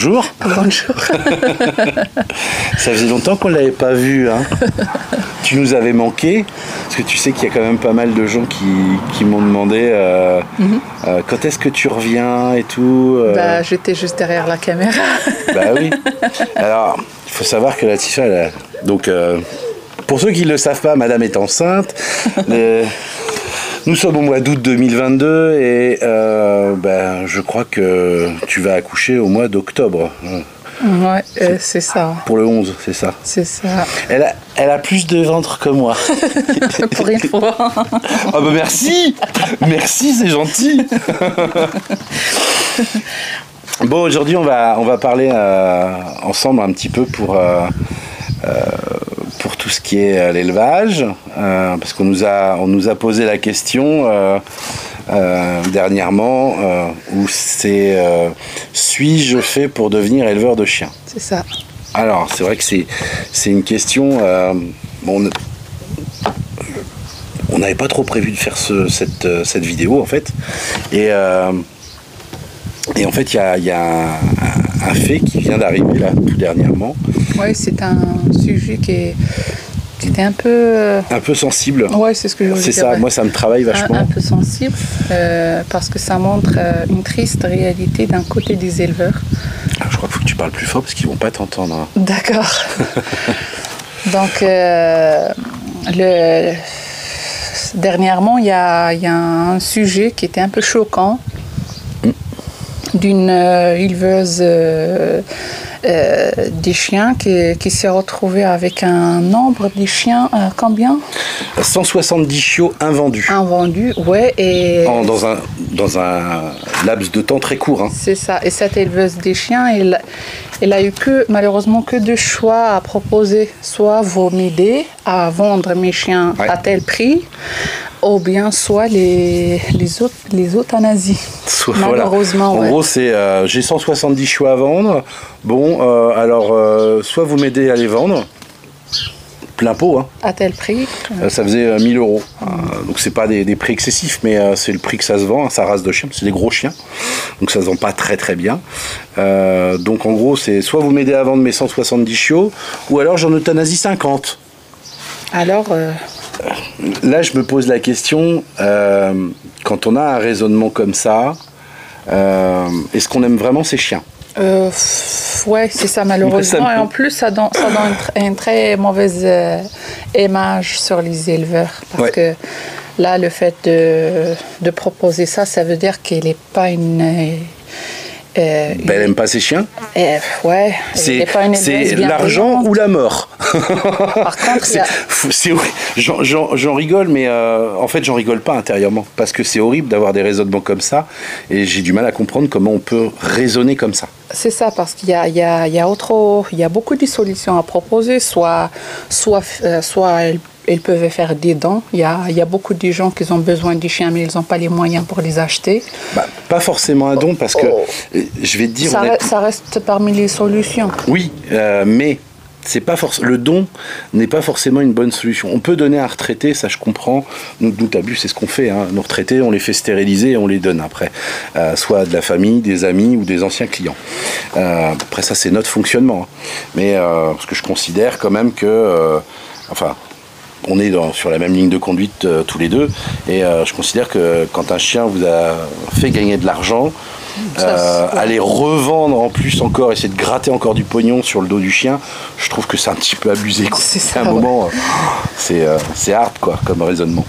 Bonjour. Bonjour. Ça faisait longtemps qu'on ne l'avait pas vu. Hein. Tu nous avais manqué, parce que tu sais qu'il y a quand même pas mal de gens qui m'ont demandé quand est-ce que tu reviens et tout. J'étais juste derrière la caméra. Bah oui. Alors, il faut savoir que Laetitia, donc, pour ceux qui ne le savent pas, madame est enceinte. Nous sommes au mois d'août 2022 et je crois que tu vas accoucher au mois d'octobre. Ouais, c'est ça. Pour le 11, c'est ça. C'est ça. Elle a plus de ventre que moi. Pour une fois. Ah bah merci. Merci, c'est gentil. Bon, aujourd'hui on va parler ensemble un petit peu pour tout ce qui est l'élevage, parce qu'on nous a posé la question dernièrement où c'est suis-je fait pour devenir éleveur de chiens? C'est ça. Alors c'est vrai que c'est une question on n'avait pas trop prévu de faire cette vidéo en fait, et en fait il y a un fait qui vient d'arriver là tout dernièrement. Oui, c'est un sujet qui était un peu sensible. Ouais, c'est ce que je voulais dire. C'est ça, moi ça me travaille vachement. Un peu sensible, parce que ça montre une triste réalité d'un côté des éleveurs. Je crois qu'il faut que tu parles plus fort parce qu'ils vont pas t'entendre. Hein. D'accord. Donc, dernièrement, il y a un sujet qui était un peu choquant d'une éleveuse des chiens qui s'est retrouvée avec un nombre de chiens, combien? 170 chiots invendus. Invendus, ouais. Et dans un laps de temps très court. Hein. C'est ça. Et cette éleveuse des chiens, elle a eu malheureusement que deux choix à proposer. Soit vous m'aidez à vendre mes chiens à tel prix, ou bien soit les euthanasies. Malheureusement, voilà. En gros, c'est j'ai 170 chiots à vendre. Bon, alors, soit vous m'aidez à les vendre, plein pot. Hein. À tel prix. Ça faisait 1 000 €. Donc, c'est pas des prix excessifs, mais c'est le prix que ça se vend, sa race de chien. C'est des gros chiens. Donc, ça se vend pas très très bien. Donc, en gros, c'est soit vous m'aidez à vendre mes 170 chiots, ou alors j'en euthanasie 50. Alors. Là, je me pose la question, quand on a un raisonnement comme ça, est-ce qu'on aime vraiment ces chiens? Ouais, c'est ça, malheureusement. Et en plus, ça donne une très mauvaise image sur les éleveurs. Parce que là, le fait de proposer ça, ça veut dire qu'elle n'est pas une... elle n'aime pas ses chiens. Ouais. C'est l'argent ou la mort. Par contre, j'en rigole, mais en fait, j'en rigole pas intérieurement. Parce que c'est horrible d'avoir des raisonnements comme ça. Et j'ai du mal à comprendre comment on peut raisonner comme ça. C'est ça, parce qu'il y a beaucoup de solutions à proposer. Soit elles peuvent faire des dons. Il y a beaucoup de gens qui ont besoin des chiens, mais ils n'ont pas les moyens pour les acheter. Pas forcément un don, parce que je vais te dire... Ça reste parmi les solutions. Oui, mais c'est pas le don n'est pas forcément une bonne solution. On peut donner à un retraité, ça je comprends. Nous t'as vu, c'est ce qu'on fait. Hein. Nos retraités, on les fait stériliser et on les donne après. Soit de la famille, des amis ou des anciens clients. Après ça, c'est notre fonctionnement. Hein. Mais parce que je considère quand même que... on est sur la même ligne de conduite tous les deux, et je considère que quand un chien vous a fait gagner de l'argent, aller revendre en plus encore, essayer de gratter encore du pognon sur le dos du chien, je trouve que c'est un petit peu abusé. C'est un moment, c'est hard quoi, comme raisonnement.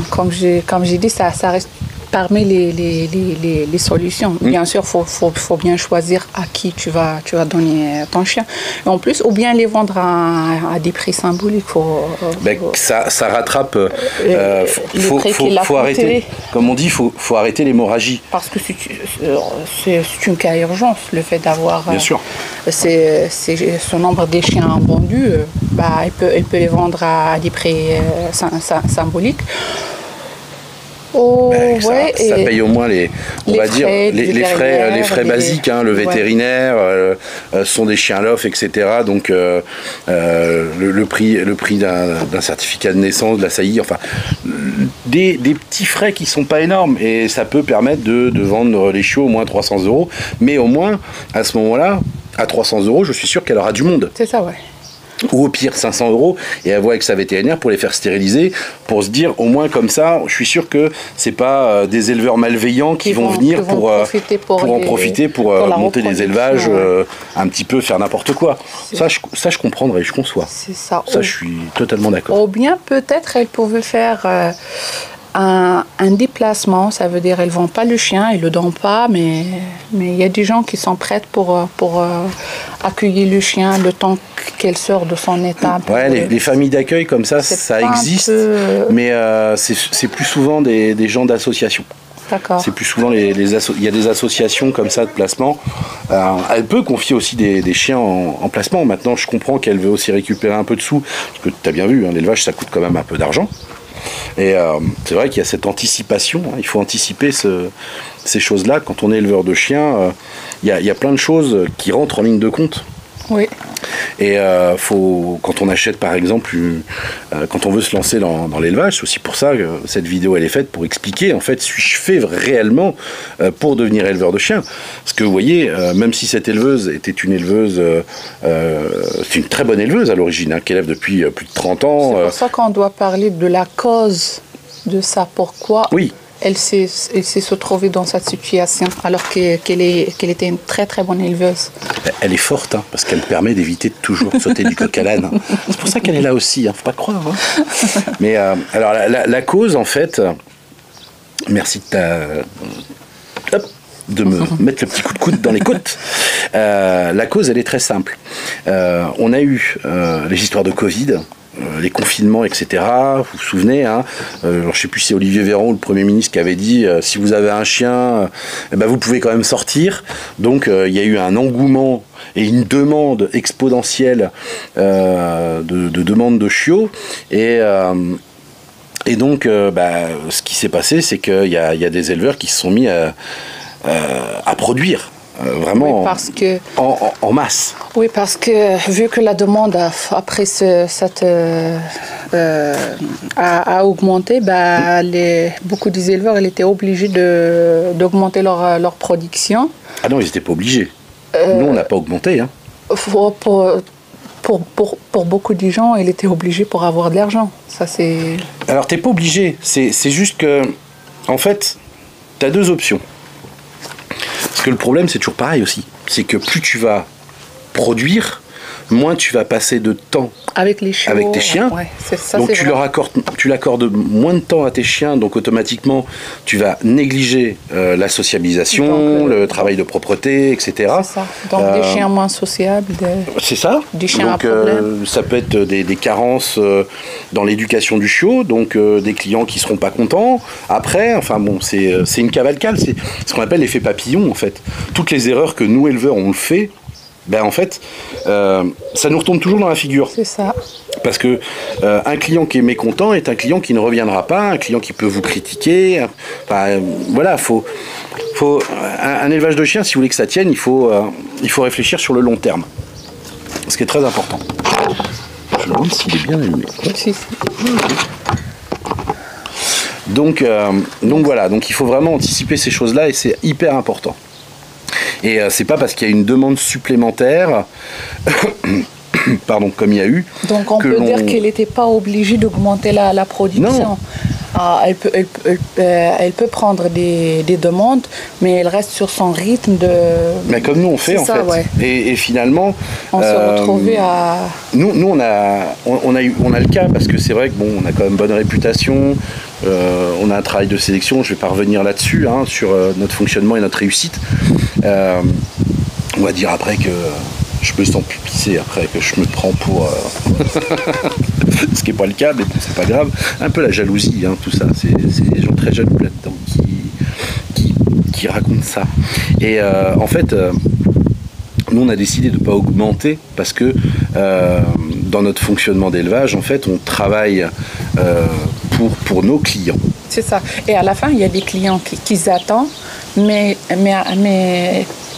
Comme j'ai dit, ça reste parmi les solutions. Bien sûr, faut bien choisir à qui tu vas donner ton chien. Et en plus, ou bien les vendre à des prix symboliques. Ça rattrape. Faut arrêter. Comme on dit, faut arrêter l'hémorragie. Parce que c'est une cas urgence, le fait d'avoir. Bien sûr. Ce nombre de chiens vendus, elle peut les vendre à des prix symboliques. Oh, ça paye au moins les frais basiques, hein, le vétérinaire, sont des chiens lof, etc. Donc le prix d'un certificat de naissance, de la saillie, enfin des petits frais qui sont pas énormes, et ça peut permettre de vendre les chiots au moins 300 €, mais au moins à ce moment-là, à 300 €, je suis sûr qu'elle aura du monde. C'est ça, ouais. Ou au pire 500 € et elle voit avec sa vétérinaire pour les faire stériliser, pour se dire au moins comme ça, je suis sûr que c'est pas des éleveurs malveillants qui vont venir pour en profiter pour monter des élevages, un petit peu faire n'importe quoi. Ça je comprendrais, je conçois. C'est ça. Ça je suis totalement d'accord. Ou bien peut-être elle pouvait faire un déplacement, ça veut dire elles ne vendent pas le chien, ils ne le donnent pas, mais il y a des gens qui sont prêts pour accueillir le chien le temps qu'elle sort de son état. Ouais, les familles d'accueil comme ça existe, mais c'est plus souvent des gens d'association. D'accord. C'est plus souvent il y a des associations comme ça de placement. Elle peut confier aussi des chiens en placement. Maintenant, je comprends qu'elle veut aussi récupérer un peu de sous, parce que tu as bien vu, hein, l'élevage ça coûte quand même un peu d'argent. Et c'est vrai qu'il y a cette anticipation, hein, il faut anticiper ces choses-là. Quand on est éleveur de chiens, il y a plein de choses qui rentrent en ligne de compte. Oui. Et quand on achète par exemple, quand on veut se lancer dans l'élevage, c'est aussi pour ça que cette vidéo elle est faite, pour expliquer en fait suis-je fait réellement pour devenir éleveur de chiens. Parce que vous voyez, même si cette éleveuse était une éleveuse, c'est une très bonne éleveuse à l'origine, hein, qui élève depuis plus de 30 ans. C'est pour ça qu'on doit parler de la cause de ça, pourquoi elle s'est se trouvée dans cette situation alors qu'elle était une très très bonne éleveuse. Elle est forte, hein, parce qu'elle permet d'éviter de toujours sauter du coq à l'âne. Hein. C'est pour ça qu'elle est là aussi, hein, faut pas croire. Hein. Mais alors la cause en fait, merci de me mettre le petit coup de coude dans les côtes. La cause elle est très simple. On a eu les histoires de Covid. Les confinements, etc. Vous vous souvenez, hein, alors je ne sais plus si c'est Olivier Véran ou le Premier ministre qui avait dit si vous avez un chien, vous pouvez quand même sortir. Donc il y a eu un engouement et une demande exponentielle de demande de chiots. Et donc ce qui s'est passé, c'est qu'il y a des éleveurs qui se sont mis à produire. Vraiment en masse. Oui, parce que vu que la demande après a augmenté, beaucoup des éleveurs étaient obligés d'augmenter leur production. Ah non, ils n'étaient pas obligés. Nous, on n'a pas augmenté. Hein. Pour beaucoup de gens, ils étaient obligés pour avoir de l'argent. Ça, c'est... Alors, tu n'es pas obligé. C'est juste que, en fait, tu as deux options. Parce que le problème, c'est toujours pareil aussi. C'est que plus tu vas produire, moins tu vas passer de temps avec tes chiens. Ouais, donc tu l'accordes moins de temps à tes chiens, donc automatiquement tu vas négliger la sociabilisation, donc, le travail de propreté, etc. C'est ça. Donc des chiens moins sociables. C'est ça. Des chiens donc, à problème. Ça peut être des carences dans l'éducation du chiot, donc des clients qui seront pas contents. Après, enfin bon, c'est une cavalcade, c'est ce qu'on appelle l'effet papillon en fait. Toutes les erreurs que nous éleveurs on le fait. En fait, ça nous retombe toujours dans la figure. C'est ça. Parce que un client qui est mécontent est un client qui ne reviendra pas, un client qui peut vous critiquer. Voilà, un élevage de chiens, si vous voulez que ça tienne, il faut réfléchir sur le long terme. Ce qui est très important. Je me demande s'il est bien allumé. Si. Donc voilà, donc il faut vraiment anticiper ces choses-là et c'est hyper important. Et c'est pas parce qu'il y a une demande supplémentaire, pardon, comme il y a eu. Donc on peut dire qu'elle n'était pas obligée d'augmenter la production. Non. Elle peut prendre des demandes, mais elle reste sur son rythme de. Mais comme nous on fait en fait. Ouais. Et finalement. On s'est retrouvés à. Nous on a le cas parce que c'est vrai que on a quand même bonne réputation. On a un travail de sélection, je ne vais pas revenir là-dessus, hein, sur notre fonctionnement et notre réussite. On va dire après que je me sens pisser, après que je me prends pour... ce qui n'est pas le cas, mais bon, c'est pas grave. Un peu la jalousie, hein, tout ça. C'est des gens très jaloux là-dedans qui racontent ça. Et en fait... nous, on a décidé de ne pas augmenter parce que dans notre fonctionnement d'élevage, en fait, on travaille pour nos clients. C'est ça. Et à la fin, il y a des clients qui attendent, mais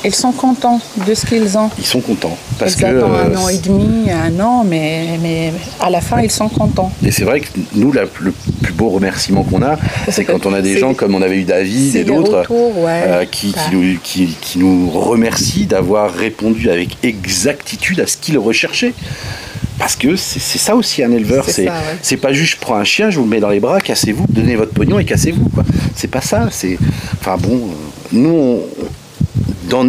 ils sont contents de ce qu'ils ont. Ils sont contents. Parce ils attendent 1 an et demi, 1 an, mais à la fin, ils sont contents. Et c'est vrai que nous, le plus beau remerciement qu'on a, c'est quand on a des gens comme on avait eu David et d'autres qui nous remercient d'avoir répondu avec exactitude à ce qu'ils recherchaient. Parce que c'est ça aussi un éleveur, c'est pas juste je prends un chien, je vous le mets dans les bras, cassez-vous, donnez votre pognon et cassez-vous, quoi. C'est pas ça, enfin bon, nous dans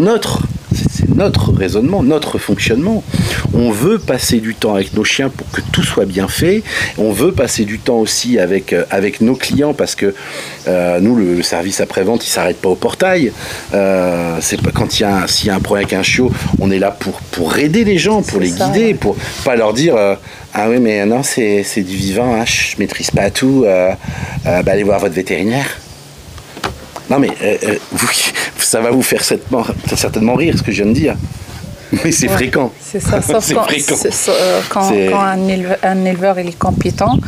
c'est notre raisonnement, notre fonctionnement. On veut passer du temps avec nos chiens pour que tout soit bien fait. On veut passer du temps aussi avec nos clients parce que nous, le service après-vente, il ne s'arrête pas au portail. C'est pas s'il y a un problème avec un chiot, on est là pour aider les gens, pour les guider, pour pas leur dire ah oui, mais non, c'est du vivant, hein, je maîtrise pas tout, allez voir votre vétérinaire. Non mais ça va vous faire certainement rire ce que je viens de dire. Mais c'est fréquent. C'est ça, sauf quand un éleveur il est compétent,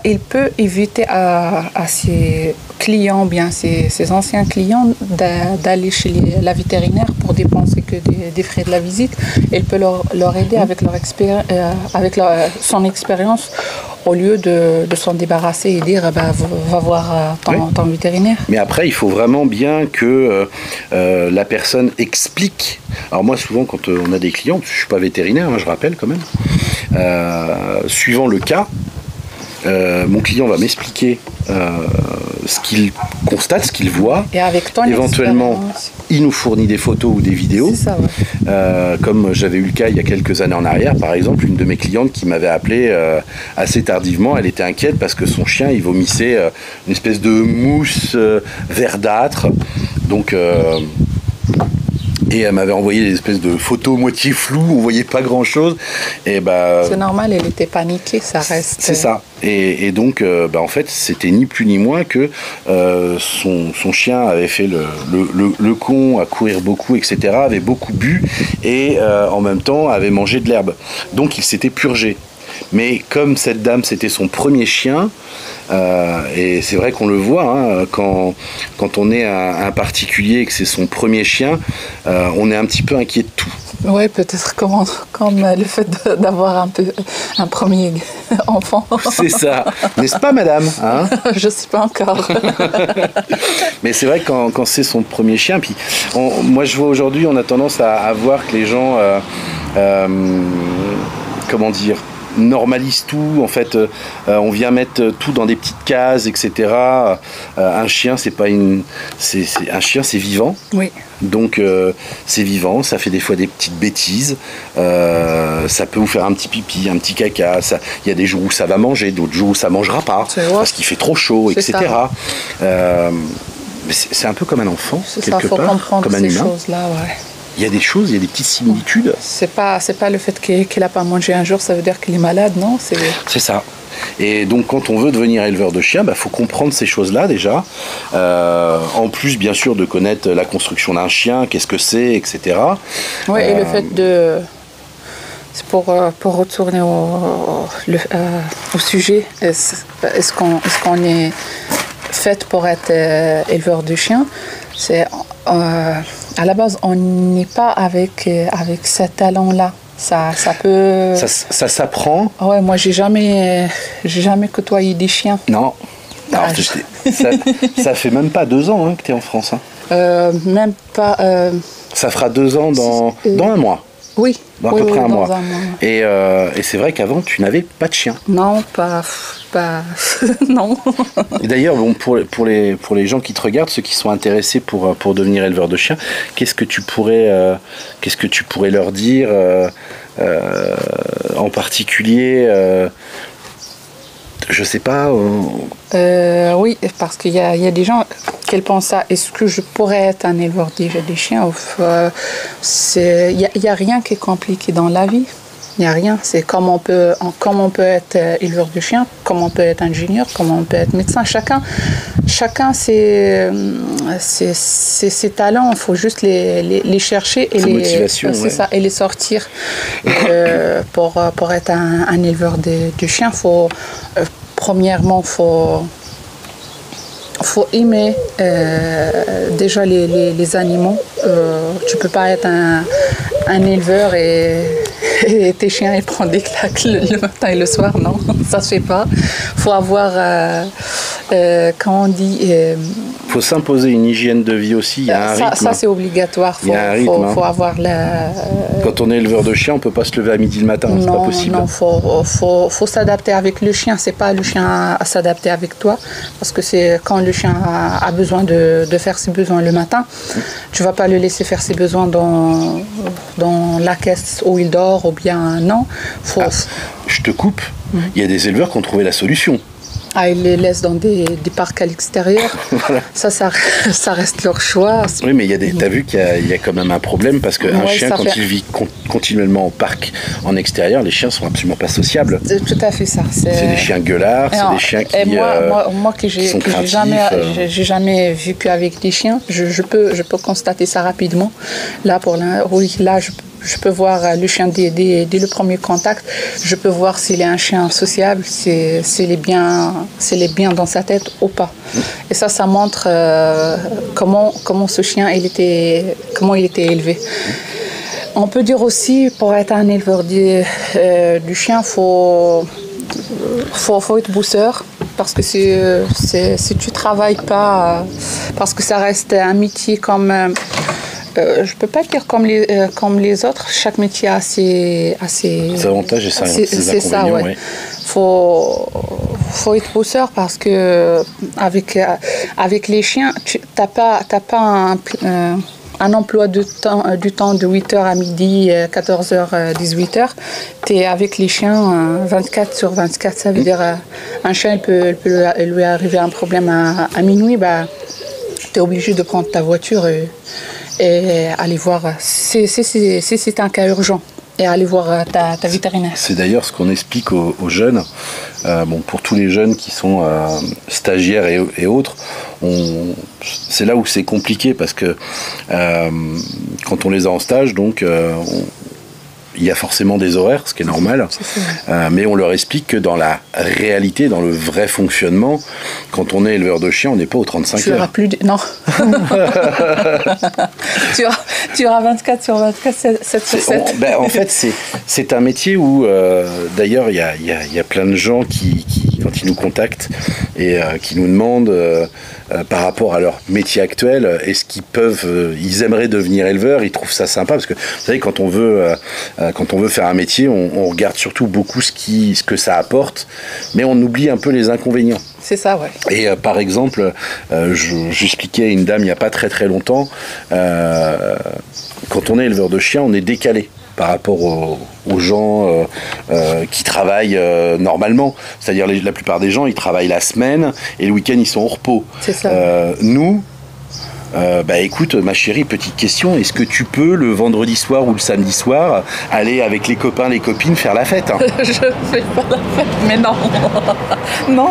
il peut éviter à ses clients, bien ses anciens clients, d'aller chez la vétérinaire pour dépenser que des frais de la visite. Il peut leur aider avec son expérience au lieu de s'en débarrasser et dire va voir ton vétérinaire. Mais après, il faut vraiment bien que la personne explique. Alors moi, souvent, quand on a des clients, je ne suis pas vétérinaire, je rappelle quand même, suivant le cas, mon client va m'expliquer ce qu'il constate, ce qu'il voit. Et avec ton éventuellement, il nous fournit des photos ou des vidéos. C'est ça, ouais. Comme j'avais eu le cas il y a quelques années en arrière, par exemple, une de mes clientes qui m'avait appelé assez tardivement, elle était inquiète parce que son chien, il vomissait une espèce de mousse verdâtre. Donc... et elle m'avait envoyé des espèces de photos moitié floues, on voyait pas grand chose. Et c'est normal, elle était paniquée, ça reste. C'est ça. Et donc, en fait, c'était ni plus ni moins que son chien avait fait le con, à courir beaucoup, etc., avait beaucoup bu et en même temps avait mangé de l'herbe. Donc, il s'était purgé. Mais comme cette dame, c'était son premier chien, et c'est vrai qu'on le voit, quand on est un particulier et que c'est son premier chien, on est un petit peu inquiet de tout. Oui, peut-être comme le fait d'avoir un premier enfant. C'est ça, n'est-ce pas, madame, hein? Je ne sais pas encore. Mais c'est vrai que quand c'est son premier chien, puis moi je vois aujourd'hui, on a tendance à voir que les gens, comment dire, normalise tout, en fait on vient mettre tout dans des petites cases, etc. Un chien un chien c'est vivant, oui. Donc c'est vivant, ça fait des fois des petites bêtises, ça peut vous faire un petit pipi, un petit caca, il y a des jours où ça va manger, d'autres jours où ça mangera pas parce qu'il fait trop chaud, etc. C'est un peu comme un enfant, quelque part, comme un humain. Choses-là, ouais. Il y a des choses, il y a des petites similitudes. C'est pas le fait qu'il n'a pas mangé un jour, ça veut dire qu'il est malade, non? C'est ça. Et donc, quand on veut devenir éleveur de chiens, faut comprendre ces choses-là déjà. En plus, bien sûr, de connaître la construction d'un chien, qu'est-ce que c'est, etc. Oui, et le fait de... C'est pour retourner au sujet. Est-ce qu'on est fait pour être éleveur de chiens? C'est... à la base, on n'est pas avec ce talent-là. Ça peut... Ça s'apprend. Ouais, moi, j'ai jamais côtoyé des chiens. Non. Alors, ça fait même pas 2 ans que tu es en France. Même pas... Ça fera 2 ans dans un mois. Oui. Dans à peu près un mois. Et c'est vrai qu'avant, tu n'avais pas de chien. Non, pas non. Et d'ailleurs, pour les gens qui te regardent, ceux qui sont intéressés pour devenir éleveur de chiens, qu'est-ce que tu pourrais leur dire en particulier je sais pas. Oui, parce qu'il y a des gens qui pensent ça. Est-ce que je pourrais être un éleveur des chiens? Il n'y a rien qui est compliqué dans la vie. Il n'y a rien. C'est comment on peut être éleveur de chiens, comment on peut être ingénieur, comment on peut être médecin. Chacun ses talents. Il faut juste les chercher et et les sortir. Pour être un éleveur de chiens, il faut premièrement, faut aimer déjà les animaux. Tu peux pas être un éleveur et tes chiens ils prennent des claques le matin et le soir, non, ça se fait pas. Faut avoir, comment on dit, faut s'imposer une hygiène de vie aussi. Il y a un rythme. Ça c'est obligatoire. Il y a un rythme. Faut avoir Quand on est éleveur de chiens, on peut pas se lever à midi le matin. C'est pas possible. Non, faut s'adapter avec le chien. C'est pas le chien à s'adapter avec toi, parce que c'est quand le chien a besoin de faire ses besoins le matin, tu vas pas le laisser faire ses besoins dans la caisse où il dort ou bien non. Je te coupe. Il y a des éleveurs qui ont trouvé la solution. Ils les laissent dans des parcs à l'extérieur. Voilà. Ça reste leur choix. Oui, mais t'as vu qu'il y a quand même un problème parce qu'un chien, quand il vit continuellement au parc en extérieur, les chiens sont absolument pas sociables. C'est tout à fait ça. C'est des chiens gueulards, c'est des chiens qui moi que j'ai jamais vécu avec des chiens, je peux constater ça rapidement. Là, je peux voir le chien dès le premier contact. Je peux voir s'il est un chien sociable, s'il est bien dans sa tête ou pas. Et ça montre comment ce chien il était élevé. On peut dire aussi, pour être un éleveur du chien, faut être bosseur. Parce que si tu travailles pas, parce que ça reste un métier comme... je peux pas dire comme les autres. Chaque métier a ses avantages et ses inconvénients. Ouais. Faut être bosseur parce que avec les chiens, t'as pas un emploi du temps de 8h à midi, 14h, 18h. Tu es avec les chiens 24 sur 24. Ça veut dire un chien, il peut lui arriver un problème à minuit. Tu es obligé de prendre ta voiture et aller voir si c'est un cas urgent. Et aller voir ta vétérinaire. C'est d'ailleurs ce qu'on explique aux jeunes. Pour tous les jeunes qui sont stagiaires et autres, c'est là où c'est compliqué parce que quand on les a en stage, donc il y a forcément des horaires, ce qui est normal, mais on leur explique que dans la réalité, dans le vrai fonctionnement, quand on est éleveur de chiens, on n'est pas aux 35 heures. Non. tu auras 24 sur 24, 7 sur 7. En fait, c'est un métier où, d'ailleurs, il y a plein de gens qui quand ils nous contactent et qui nous demandent par rapport à leur métier actuel, est-ce ils aimeraient devenir éleveurs, ils trouvent ça sympa, parce que vous savez, quand on veut faire un métier, on regarde surtout beaucoup ce que ça apporte, mais on oublie un peu les inconvénients. C'est ça, ouais. Et par exemple, j'expliquais à une dame il n'y a pas très très longtemps, quand on est éleveur de chiens, on est décalé par rapport aux gens qui travaillent normalement. C'est-à-dire la plupart des gens, ils travaillent la semaine et le week-end, ils sont au repos. C'est ça. Nous, écoute, ma chérie, petite question, est-ce que tu peux le vendredi soir ou le samedi soir aller avec les copains, les copines faire la fête, hein? Je fais pas la fête, mais non. Non,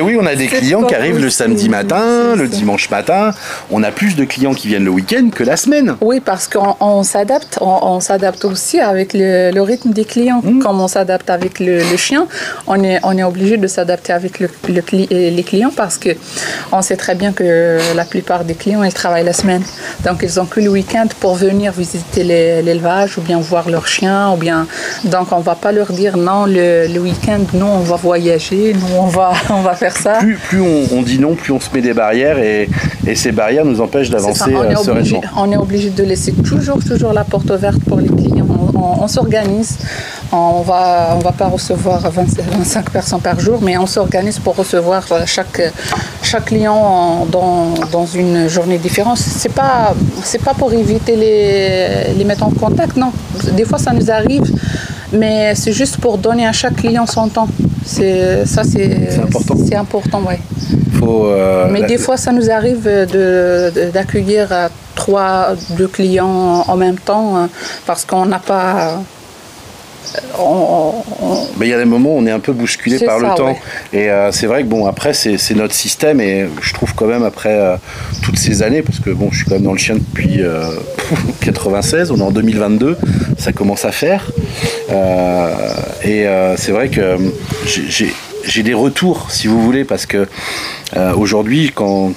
oui, on a des clients qui arrivent le samedi matin, le dimanche matin. On a plus de clients qui viennent le week-end que la semaine. Oui, parce qu'on s'adapte. On s'adapte aussi avec le rythme des clients. Comme on s'adapte avec le chien, on est obligé de s'adapter avec les clients parce que on sait très bien que la plupart des clients, ils travaillent la semaine. Donc, ils n'ont que le week-end pour venir visiter l'élevage ou bien voir leurs chiens. Donc, on ne va pas leur dire non, le week-end, non, on va voyager, non, on va faire ça. Plus on dit non, plus on se met des barrières et ces barrières nous empêchent d'avancer sereinement. On est obligé de laisser toujours la porte ouverte pour les clients. On s'organise. On va pas recevoir 25 personnes par jour, mais on s'organise pour recevoir chaque client dans une journée différente. C'est pas pour éviter les mettre en contact, non. Des fois, ça nous arrive, mais c'est juste pour donner à chaque client son temps. C'est important. C'est important, ouais. Mais des fois, ça nous arrive d'accueillir 2 clients en même temps parce qu'on n'a pas... Mais il y a des moments où on est un peu bousculé par le temps. Ouais. Et c'est vrai que après c'est notre système, et je trouve quand même après toutes ces années, parce que je suis quand même dans le chien depuis 96, on est en 2022, ça commence à faire. C'est vrai que j'ai des retours, si vous voulez, parce que aujourd'hui, quand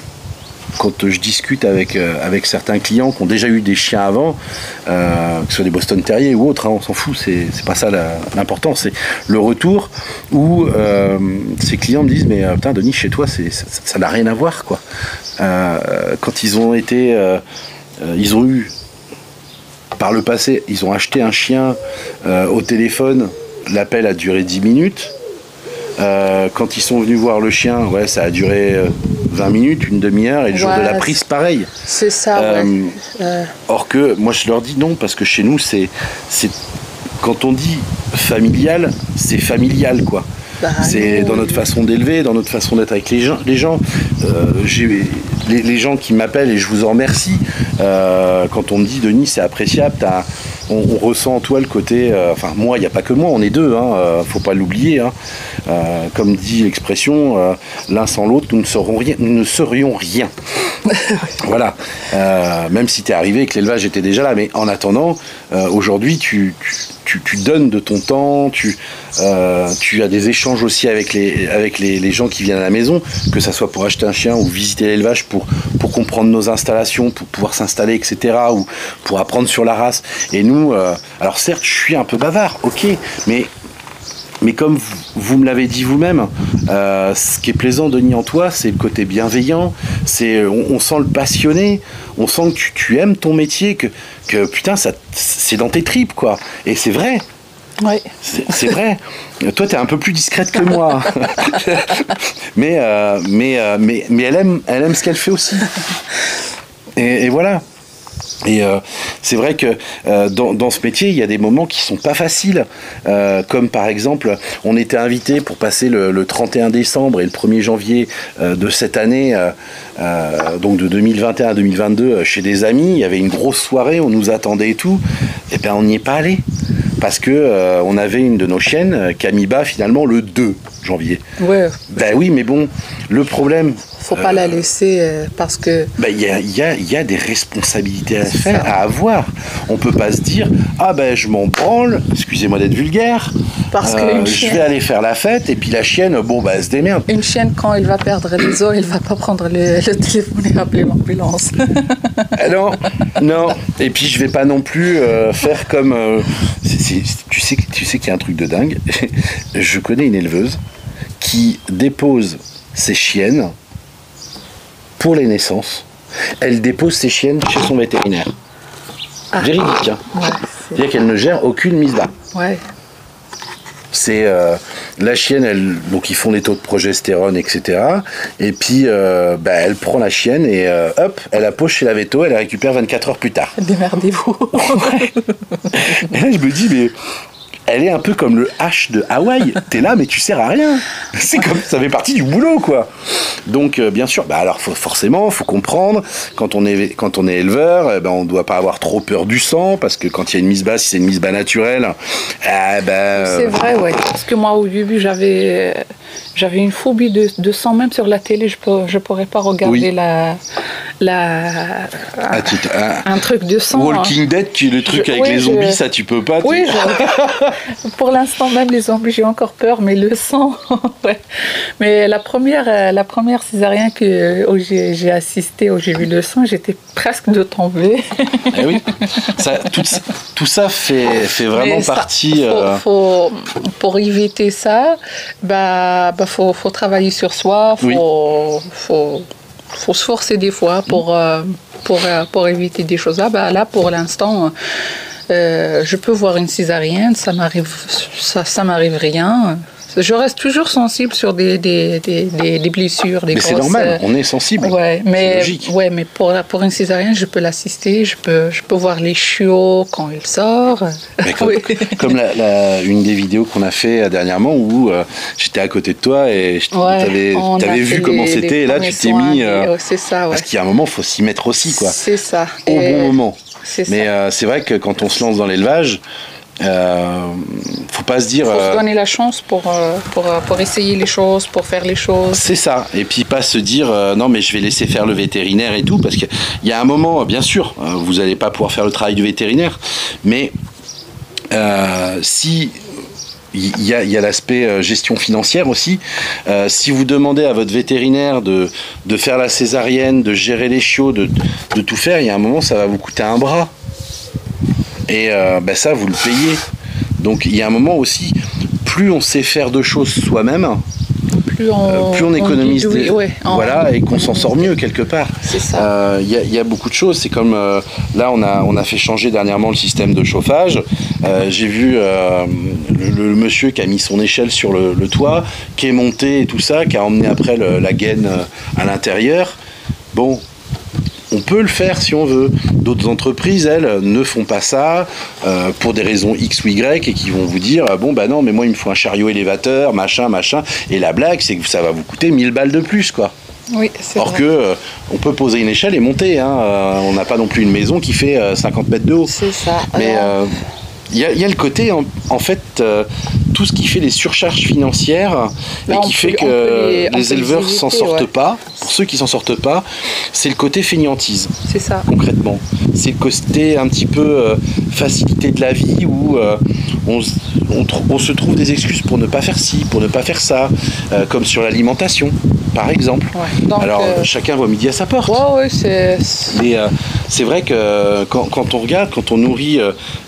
je discute avec certains clients qui ont déjà eu des chiens avant, que ce soit des Boston Terriers ou autres, hein, on s'en fout, c'est pas ça l'important, c'est le retour où ces clients me disent mais putain Denis, chez toi ça n'a rien à voir quoi. Quand ils ont été ils ont eu par le passé, ils ont acheté un chien au téléphone, l'appel a duré 10 minutes. Quand ils sont venus voir le chien, ouais, ça a duré 20 minutes, une demi-heure, et le jour de la prise, pareil. C'est ça, Or que, moi, je leur dis non, parce que chez nous, quand on dit familial, c'est familial, quoi. C'est dans notre façon d'élever, dans notre façon d'être avec les gens. J'ai les gens qui m'appellent, et je vous en remercie, quand on me dit Denis, c'est appréciable, on ressent en toi le côté, enfin moi, il n'y a pas que moi, on est deux, hein, faut pas l'oublier, hein. Comme dit l'expression, l'un sans l'autre, nous ne serions rien. Voilà. Même si tu es arrivé et que l'élevage était déjà là, mais en attendant, aujourd'hui, tu donnes de ton temps, tu as des échanges aussi avec les gens qui viennent à la maison, que ça soit pour acheter un chien ou visiter l'élevage pour comprendre nos installations, pour pouvoir s'installer, etc., ou pour apprendre sur la race. Et nous, alors certes, je suis un peu bavard, ok, mais comme vous me l'avez dit vous-même, ce qui est plaisant, Denis, en toi, c'est le côté bienveillant, on sent le passionné, on sent que tu aimes ton métier, que putain, c'est dans tes tripes, quoi. Et c'est vrai. Oui. C'est vrai. Toi, t'es un peu plus discrète que moi. mais elle aime ce qu'elle fait aussi. Et voilà. Et c'est vrai que dans ce métier, il y a des moments qui sont pas faciles, comme par exemple, on était invité pour passer le 31 décembre et le 1er janvier de cette année, donc de 2021 à 2022, chez des amis. Il y avait une grosse soirée, on nous attendait et tout. Et bien, on n'y est pas allé. Parce que on avait une de nos chiennes qui a mis bas finalement le 2 janvier. Ouais. Ben oui, mais bon, le problème... Faut pas la laisser parce que... Il y a des responsabilités à avoir. On peut pas se dire « Ah ben je m'en branle, excusez-moi d'être vulgaire, parce que je vais aller faire la fête et puis la chienne, bon bah elle se démerde. » Une chienne, quand elle va perdre les os, elle va pas prendre le téléphone et appeler l'ambulance. Non. Et puis je vais pas non plus faire comme... tu sais qu'il y a un truc de dingue. Je connais une éleveuse qui dépose ses chiennes pour les naissances. Elle dépose ses chiennes chez son vétérinaire. Véridique, hein. Ouais, c'est-à-dire qu'elle ne gère aucune mise bas. Ouais. C'est la chienne, donc ils font des taux de progestérone, etc. Et puis elle prend la chienne et hop, elle la pose chez la véto, elle la récupère 24 heures plus tard. Démerdez-vous. Ouais. Et là je me dis, mais elle est un peu comme le H de Hawaï. T'es là, mais tu sers à rien. C'est comme ça fait partie du boulot, quoi. Donc, bien sûr, alors forcément, faut comprendre. Quand on est éleveur, on doit pas avoir trop peur du sang, parce que quand il y a une mise bas, si c'est une mise bas naturelle, c'est vrai, ouais. Parce que moi, au début, j'avais une phobie de sang, même sur la télé, je pourrais pas regarder un truc de sang. Walking Dead, le truc avec les zombies, ça tu peux pas. Oui, pour l'instant même les zombies, j'ai encore peur, mais le sang, ouais. Mais la première césarienne où j'ai assisté, où j'ai vu le sang, j'étais presque de tomber. Eh oui, tout ça fait vraiment partie. Pour éviter ça, faut travailler sur soi, faut se forcer des fois pour éviter des choses là. Là, pour l'instant, je peux voir une césarienne, ça m'arrive rien. Je reste toujours sensible sur des blessures, des grosses... Mais c'est normal, on est sensible. Ouais, mais pour une césarienne, je peux l'assister, je peux voir les chiots quand il sort. Comme une des vidéos qu'on a fait dernièrement où j'étais à côté de toi et t'avais vu comment c'était et là tu t'es mis... c'est ça, ouais. Parce qu'il y a un moment, il faut s'y mettre aussi, quoi. C'est ça. Au bon moment. Mais c'est vrai que quand on se lance dans l'élevage... faut pas se dire. Faut se donner la chance pour essayer les choses, pour faire les choses. C'est ça. Et puis pas se dire non mais je vais laisser faire le vétérinaire et tout, parce qu'il y a un moment, bien sûr, vous n'allez pas pouvoir faire le travail du vétérinaire, mais si il y a l'aspect gestion financière aussi. Si vous demandez à votre vétérinaire de faire la césarienne, de gérer les chiots, de tout faire, il y a un moment, ça va vous coûter un bras. Et ça, vous le payez. Donc il y a un moment aussi, plus on sait faire de choses soi-même, plus on économise voilà, et qu'on s'en sort mieux quelque part. C'est ça. Y a beaucoup de choses. C'est comme là, on a fait changer dernièrement le système de chauffage. J'ai vu le monsieur qui a mis son échelle sur le toit, qui est monté et tout ça, qui a emmené après la gaine à l'intérieur. Bon, on peut le faire si on veut. D'autres entreprises, elles, ne font pas ça pour des raisons X ou Y et qui vont vous dire bon bah non mais moi il me faut un chariot élévateur, machin. Et la blague c'est que ça va vous coûter 1000 balles de plus quoi. Oui, c'est Or vrai. que on peut poser une échelle et monter. On n'a pas non plus une maison qui fait 50 mètres de haut. C'est ça. Mais il y a le côté, en fait, tout ce qui fait les surcharges financières et qui fait que les éleveurs s'en sortent pas. Pour ceux qui s'en sortent pas, c'est le côté fainéantise. C'est ça. Concrètement. C'est le côté un petit peu facilité de la vie où on se trouve des excuses pour ne pas faire ci, pour ne pas faire ça, comme sur l'alimentation, par exemple. Ouais. Donc, alors, chacun voit midi à sa porte. Ouais, c'est... Mais c'est vrai que quand on regarde, quand on nourrit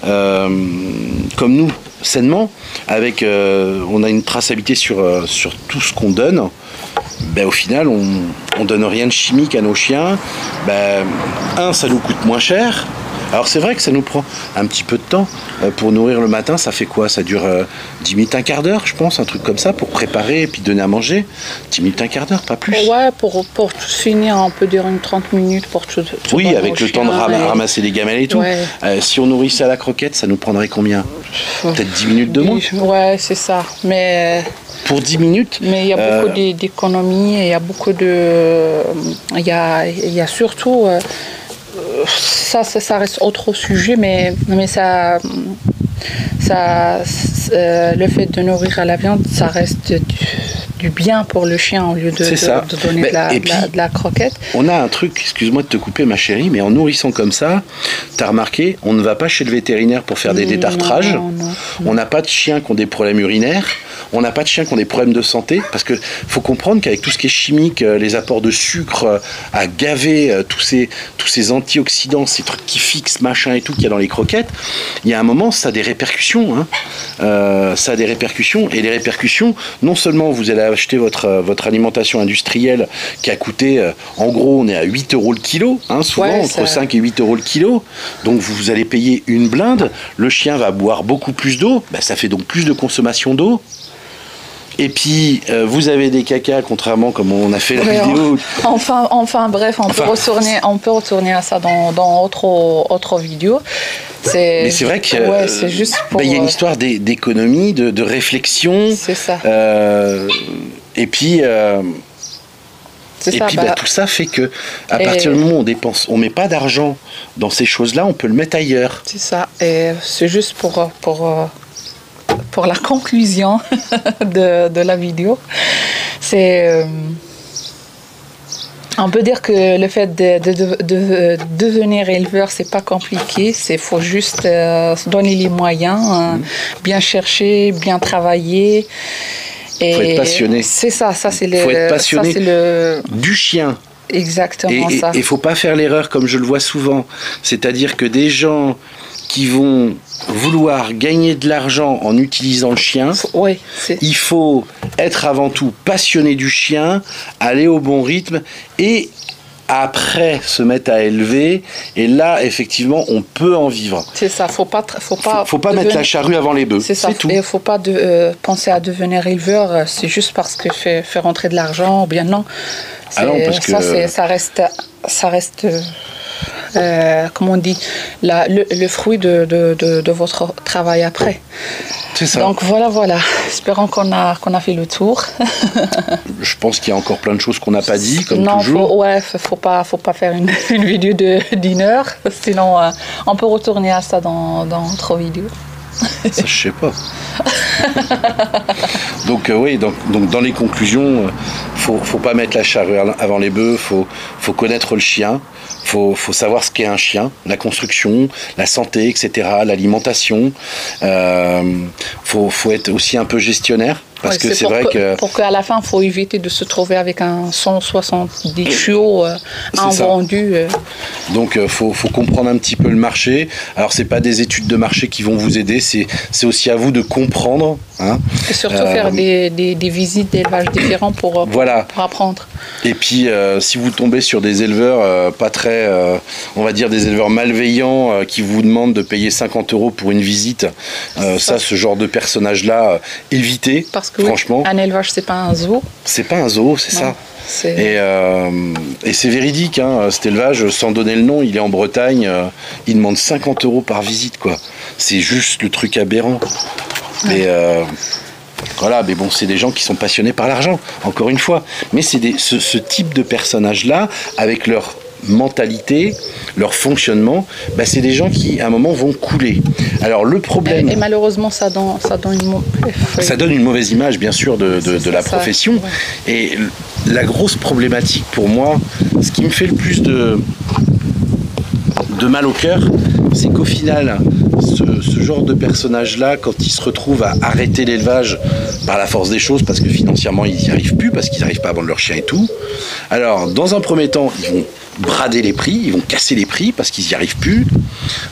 comme nous, sainement, avec on a une traçabilité sur tout ce qu'on donne, ben, au final, on donne rien de chimique à nos chiens. Ben, ça nous coûte moins cher. Alors c'est vrai que ça nous prend un petit peu de temps pour nourrir le matin. Ça fait quoi? Ça dure 10 minutes, un quart d'heure, je pense, un truc comme ça, pour préparer et puis donner à manger. 10 minutes, un quart d'heure, pas plus. Ouais, pour tout finir, on peut dire une 30 minutes pour tout oui, avec le temps de ramasser les gamelles et tout. Ouais. Si on nourrissait à la croquette, ça nous prendrait combien? Peut-être 10 minutes de moins. Ouais, c'est ça. Mais... Pour 10 minutes. Mais il y a beaucoup d'économies, il y a beaucoup de... Il y a surtout... ça reste autre sujet, mais ça, le fait de nourrir à la viande, ça reste du bien pour le chien au lieu de donner de la croquette. On a un truc, excuse-moi de te couper ma chérie, mais en nourrissant comme ça, t'as remarqué, on ne va pas chez le vétérinaire pour faire des détartrages. Non. On n'a pas de chiens qui ont des problèmes urinaires. On n'a pas de chiens qui ont des problèmes de santé, parce que faut comprendre qu'avec tout ce qui est chimique, les apports de sucre à gaver, tous ces antioxydants, ces trucs qui fixent, machin et tout qu'il y a dans les croquettes, il y a un moment, ça a des répercussions. Ça a des répercussions, et les répercussions, non seulement vous allez acheter votre alimentation industrielle qui a coûté, en gros, on est à 8 € le kilo, souvent, entre 5 et 8 € le kilo, donc vous allez payer une blinde, le chien va boire beaucoup plus d'eau, ça fait donc plus de consommation d'eau. Et puis, vous avez des cacas, contrairement comme on a fait la vidéo. Enfin, bref, on peut retourner à ça dans autre vidéo. Mais c'est vrai que c'est juste pour... y a une histoire d'économie, de réflexion. C'est ça. Et puis... tout ça fait que à partir du moment où on dépense, on met pas d'argent dans ces choses-là, on peut le mettre ailleurs. C'est ça. Et c'est juste pour la conclusion de la vidéo, c'est on peut dire que le fait de devenir éleveur, c'est pas compliqué, faut juste se donner les moyens, bien chercher, bien travailler. Et faut être passionné. C'est ça c'est le. Faut être passionné du chien. Exactement ça. Et faut pas faire l'erreur comme je le vois souvent, c'est-à-dire que des gens qui vont vouloir gagner de l'argent en utilisant le chien, il faut être avant tout passionné du chien, aller au bon rythme et après se mettre à élever, et là effectivement on peut en vivre. C'est ça, faut pas mettre la charrue avant les bœufs. C'est ça, tout. Et faut pas penser à devenir éleveur, c'est juste parce que fait rentrer de l'argent, ou bien non. Ça reste comment on dit, le fruit de votre travail après. C'est ça. Donc voilà. Espérons qu'on a fait le tour. Je pense qu'il y a encore plein de choses qu'on n'a pas dit, comme toujours. Faut pas faire une vidéo d'1 heure. Sinon, on peut retourner à ça dans d'autres vidéos. Ça, je sais pas. Donc dans les conclusions, faut pas mettre la charrue avant les bœufs, faut connaître le chien, faut savoir ce qu'est un chien, la construction, la santé, etc., l'alimentation. Faut être aussi un peu gestionnaire. Parce que c'est vrai que... Pour qu'à la fin, il faut éviter de se trouver avec un 170 chiots invendus. Donc, faut comprendre un petit peu le marché. Alors, c'est pas des études de marché qui vont vous aider, c'est aussi à vous de comprendre. Hein. Et surtout faire des visites d'élevage différents pour apprendre. Et puis, si vous tombez sur des éleveurs pas très... on va dire des éleveurs malveillants qui vous demandent de payer 50 € pour une visite, ce genre de personnage-là, évitez. Parce que franchement, un élevage, c'est pas un zoo. C'est pas un zoo, c'est ça. Et c'est véridique, hein, cet élevage, sans donner le nom, il est en Bretagne, il demande 50 € par visite, quoi. C'est juste le truc aberrant. Mais voilà, mais bon, c'est des gens qui sont passionnés par l'argent, encore une fois. Mais c'est ce type de personnages-là, avec leur mentalité, leur fonctionnement, c'est des gens qui à un moment vont couler. Alors le problème... Et malheureusement ça donne une mauvaise image bien sûr de la profession. Ouais. Et la grosse problématique pour moi, ce qui me fait le plus de mal au cœur, c'est qu'au final, ce genre de personnage-là, quand ils se retrouvent à arrêter l'élevage par la force des choses, parce que financièrement ils n'y arrivent plus, parce qu'ils n'arrivent pas à vendre leur chien et tout, alors dans un premier temps, ils vont brader les prix, ils vont casser les prix parce qu'ils n'y arrivent plus,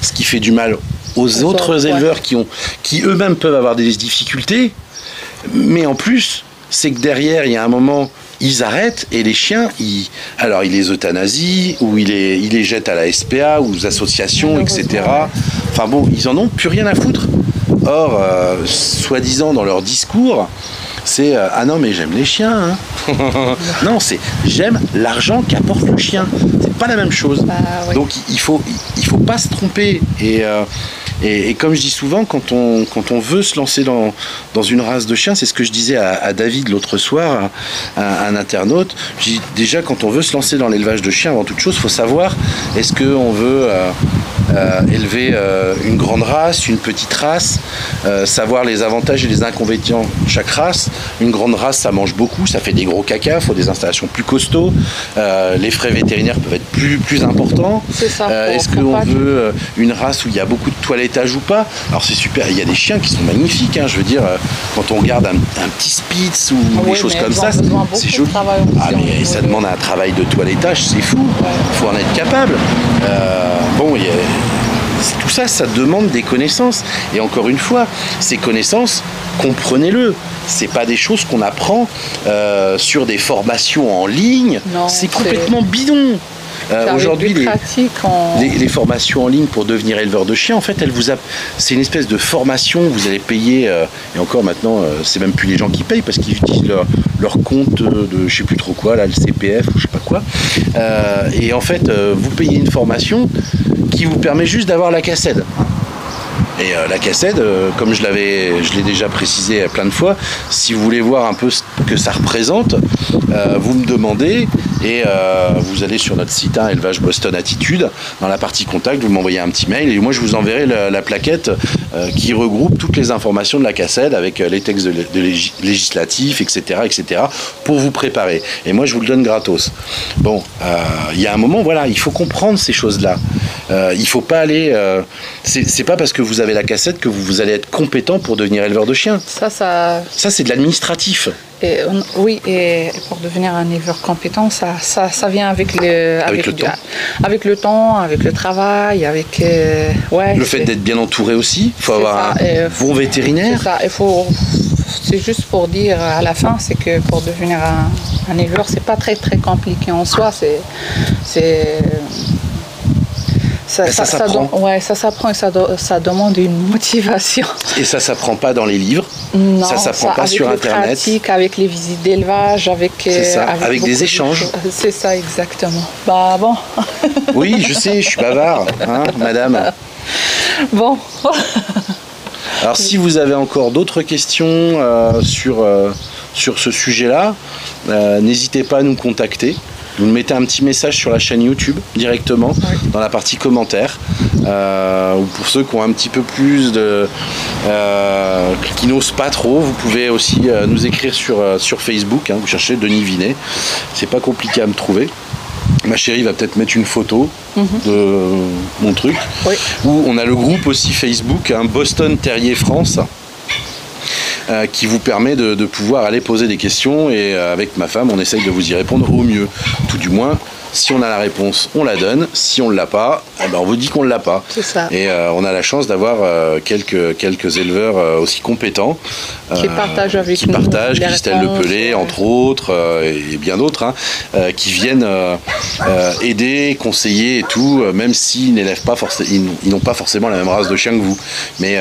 ce qui fait du mal aux autres éleveurs qui eux-mêmes peuvent avoir des difficultés, mais en plus, c'est que derrière, il y a un moment, ils arrêtent et les chiens, ils les euthanasient ou ils les jettent à la SPA ou aux associations, etc. Enfin bon, ils en ont plus rien à foutre. Or, soi-disant dans leur discours, c'est ah non mais j'aime les chiens. Hein. Non, c'est j'aime l'argent qu'apporte le chien. C'est pas la même chose. Oui. Donc il faut pas se tromper et comme je dis souvent, quand on veut se lancer dans une race de chiens, c'est ce que je disais à David l'autre soir, à un internaute. Je dis déjà quand on veut se lancer dans l'élevage de chiens, avant toute chose, il faut savoir est-ce qu'on veut élever une grande race, une petite race, savoir les avantages et les inconvénients de chaque race. Une grande race, ça mange beaucoup, ça fait des gros cacas, il faut des installations plus costauds, les frais vétérinaires peuvent être plus importants. C'est ça, est-ce qu'on veut une race où il y a beaucoup de toilettage ou pas? Alors c'est super, il y a des chiens qui sont magnifiques, hein, je veux dire, quand on regarde un petit Spitz ou des choses comme ça, c'est joli. Mais ça demande un travail de toilettage, c'est fou, il faut en être capable. Tout ça, ça demande des connaissances. Et encore une fois, ces connaissances, comprenez-le. C'est pas des choses qu'on apprend sur des formations en ligne. Non, c'est complètement bidon. Aujourd'hui, les formations en ligne pour devenir éleveur de chiens, en fait, c'est une espèce de formation. Vous allez payer, et encore maintenant, c'est même plus les gens qui payent parce qu'ils utilisent leur compte de je sais plus trop quoi, là, le CPF ou je sais pas quoi. Et en fait, vous payez une formation qui vous permet juste d'avoir la cassette. Et la cassette, comme je l'ai déjà précisé plein de fois, si vous voulez voir un peu ce que ça représente, vous me demandez et vous allez sur notre site Élevage Boston Attitude, dans la partie contact, vous m'envoyez un petit mail et moi je vous enverrai la plaquette qui regroupe toutes les informations de la cassette avec les textes législatifs, etc., etc., pour vous préparer. Et moi je vous le donne gratos. Bon, il y a un moment, voilà, il faut comprendre ces choses-là. Il faut pas aller... c'est pas parce que vous avez la cassette que vous allez être compétent pour devenir éleveur de chiens. Ça c'est de l'administratif. Oui, et pour devenir un éleveur compétent, ça vient avec le temps. Avec le temps, avec le travail, avec... le fait d'être bien entouré aussi. Il faut avoir un bon vétérinaire. C'est ça, c'est juste pour dire à la fin, c'est que pour devenir un éleveur, c'est pas très très compliqué en soi. Ça s'apprend. Ça s'apprend et ça demande une motivation. Et ça s'apprend pas dans les livres. Non, ça s'apprend pas sur Internet. Pratique, avec les visites d'élevage, avec des échanges. C'est ça, exactement. Bah bon. Oui, je sais, je suis bavard, hein, madame. Bon. Alors si vous avez encore d'autres questions sur ce sujet-là, n'hésitez pas à nous contacter. vous nous mettez un petit message sur la chaîne YouTube directement, dans la partie commentaires. Ou pour ceux qui ont un petit peu plus de... qui n'osent pas trop, vous pouvez aussi nous écrire sur Facebook, hein, vous cherchez Denis Vinet, c'est pas compliqué à me trouver. Ma chérie va peut-être mettre une photo de mon truc. Oui. Où on a le groupe aussi Facebook, hein, Boston Terrier France, qui vous permet de pouvoir aller poser des questions, et avec ma femme on essaye de vous y répondre au mieux. Tout du moins, si on a la réponse, on la donne. Si on ne l'a pas, eh ben on vous dit qu'on ne l'a pas. C'est ça. Et on a la chance d'avoir quelques éleveurs aussi compétents qui partagent avec nous. Christelle Lepelé, entre autres, et bien d'autres, hein, qui viennent aider, conseiller et tout, même s'ils n'élèvent pas forcément, ils n'ont pas forcément la même race de chien que vous. Mais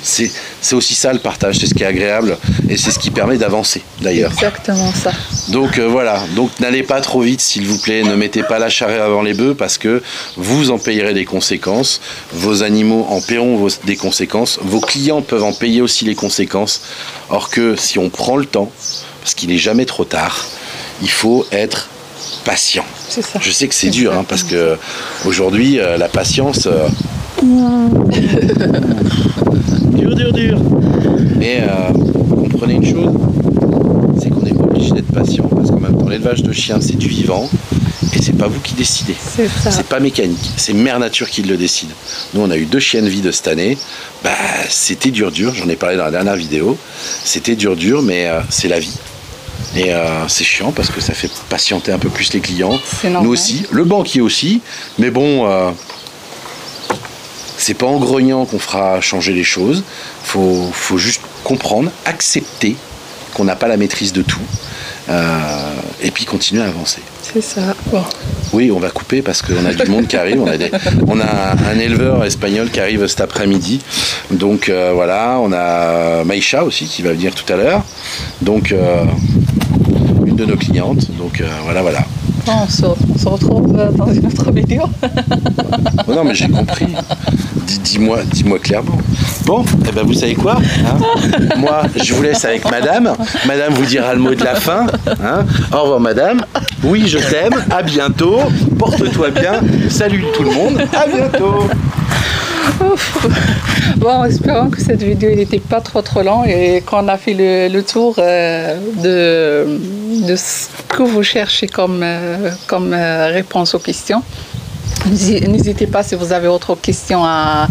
c'est aussi ça le partage, c'est ce qui est agréable et c'est ce qui permet d'avancer d'ailleurs. Exactement ça. Donc voilà, donc n'allez pas trop vite s'il vous plaît, ne mettez pas la charrue avant les bœufs parce que vous en payerez des conséquences, vos animaux en paieront des conséquences, vos clients peuvent en payer aussi les conséquences. Or que si on prend le temps, parce qu'il n'est jamais trop tard, il faut être patient. C'est ça. Je sais que c'est dur, hein, parce que aujourd'hui la patience... dur. Mais comprenez une chose, c'est qu'on est obligé d'être patient parce qu'en même temps l'élevage de chiens c'est du vivant et c'est pas vous qui décidez. C'est ça. C'est pas mécanique, c'est Mère Nature qui le décide. Nous on a eu 2 chiens de vie de cette année, bah c'était dur, j'en ai parlé dans la dernière vidéo, c'était dur mais c'est la vie. Et c'est chiant parce que ça fait patienter un peu plus les clients, nous aussi, le banquier aussi, mais bon... c'est pas en grognant qu'on fera changer les choses. Faut juste comprendre, accepter qu'on n'a pas la maîtrise de tout, et puis continuer à avancer. C'est ça. Bon. Oui, on va couper parce qu'on a du monde qui arrive. On a un éleveur espagnol qui arrive cet après-midi. Donc voilà, on a Maïcha aussi qui va venir tout à l'heure. Donc une de nos clientes. Donc voilà. Bon, on se retrouve dans une autre vidéo. Oh non, mais j'ai compris. Dis-moi clairement. Bon, eh ben vous savez quoi, hein, moi, je vous laisse avec madame. Madame vous dira le mot de la fin. Hein. Au revoir, madame. Oui, je t'aime. À bientôt. Porte-toi bien. Salut tout le monde. À bientôt. Bon, espérons que cette vidéo n'était pas trop longue et qu'on a fait le tour de ce que vous cherchez comme réponse aux questions. N'hésitez pas si vous avez autre questions à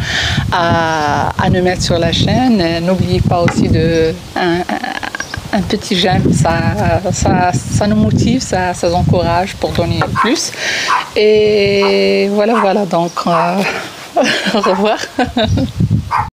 nous mettre sur la chaîne. N'oubliez pas aussi un petit j'aime, ça nous motive, ça nous encourage pour donner plus. Et voilà, donc au revoir.